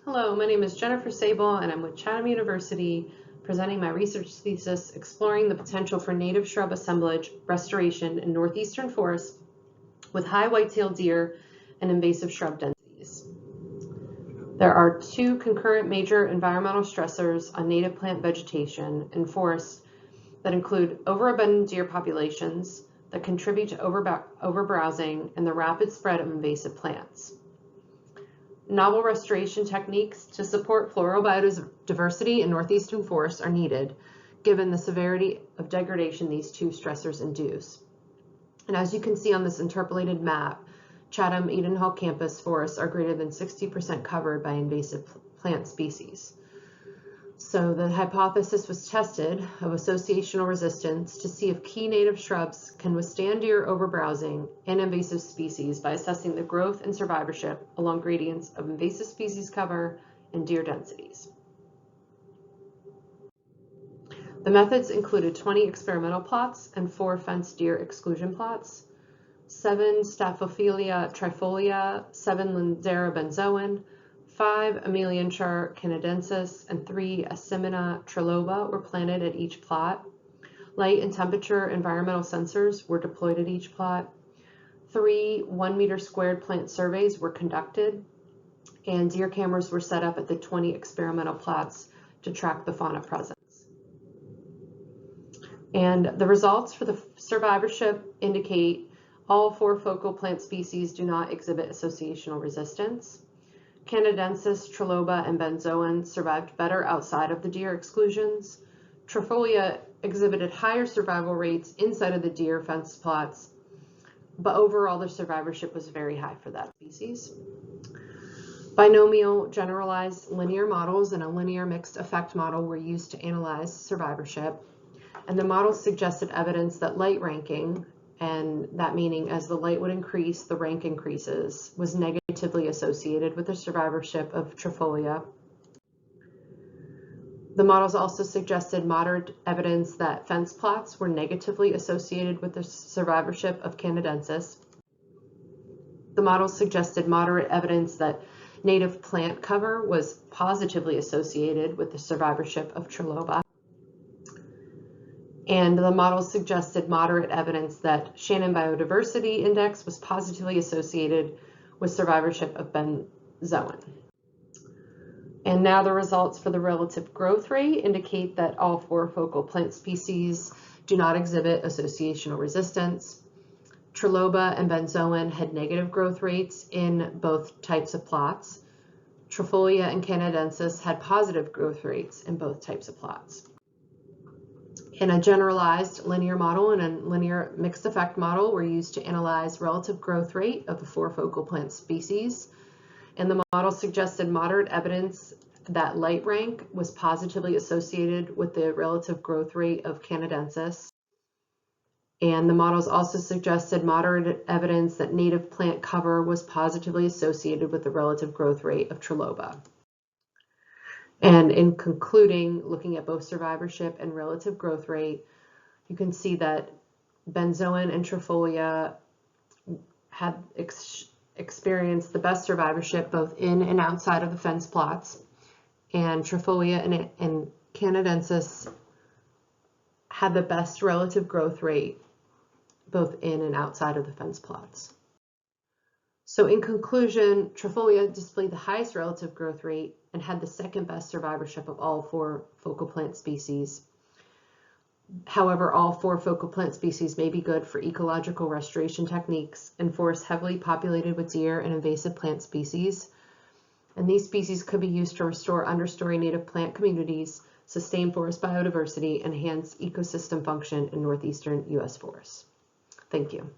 Hello, my name is Jennifer Sable and I'm with Chatham University presenting my research thesis exploring the potential for native shrub assemblage restoration in northeastern forests with high white-tailed deer and invasive shrub densities. There are two concurrent major environmental stressors on native plant vegetation in forests that include overabundant deer populations that contribute to overbrowsing and the rapid spread of invasive plants. Novel restoration techniques to support floral biodiversity in northeastern forests are needed, given the severity of degradation these two stressors induce. And as you can see on this interpolated map, Chatham Eden Hall campus forests are greater than 60% covered by invasive plant species. So the hypothesis was tested of associational resistance to see if key native shrubs can withstand deer overbrowsing and invasive species by assessing the growth and survivorship along gradients of invasive species cover and deer densities. The methods included 20 experimental plots and 4 fenced deer exclusion plots, 7 Staphophylla trifolia, 7 Lindzera benzoin, 5 Amelanchier canadensis, and 3 Asimina triloba were planted at each plot. Light and temperature environmental sensors were deployed at each plot. 3 1-meter squared plant surveys were conducted, and deer cameras were set up at the 20 experimental plots to track the fauna presence. And the results for the survivorship indicate all 4 focal plant species do not exhibit associational resistance. Canadensis, triloba, and benzoin survived better outside of the deer exclusions. Trifolia exhibited higher survival rates inside of the deer fence plots, but overall the survivorship was very high for that species. Binomial generalized linear models and a linear mixed effect model were used to analyze survivorship, and the models suggested evidence that light ranking, and that meaning as the light would increase, the rank increases, was negatively associated with the survivorship of Trifolia. The models also suggested moderate evidence that fence plots were negatively associated with the survivorship of Canadensis. The models suggested moderate evidence that native plant cover was positively associated with the survivorship of Triloba. And the models suggested moderate evidence that Shannon Biodiversity Index was positively associated with survivorship of benzoin. And now the results for the relative growth rate indicate that all 4 focal plant species do not exhibit associational resistance. Triloba and benzoin had negative growth rates in both types of plots. Trifolia and Canadensis had positive growth rates in both types of plots. In a generalized linear model and a linear mixed effect model were used to analyze relative growth rate of the 4 focal plant species. And the model suggested moderate evidence that light rank was positively associated with the relative growth rate of Canadensis. And the models also suggested moderate evidence that native plant cover was positively associated with the relative growth rate of Triloba. And in concluding, looking at both survivorship and relative growth rate, you can see that benzoin and Trifolia had experienced the best survivorship both in and outside of the fence plots, and Trifolia and Canadensis had the best relative growth rate both in and outside of the fence plots. So in conclusion, Trifolia displayed the highest relative growth rate and had the second best survivorship of all 4 focal plant species. However, all 4 focal plant species may be good for ecological restoration techniques in forests heavily populated with deer and invasive plant species. And these species could be used to restore understory native plant communities, sustain forest biodiversity, and enhance ecosystem function in northeastern U.S. forests. Thank you.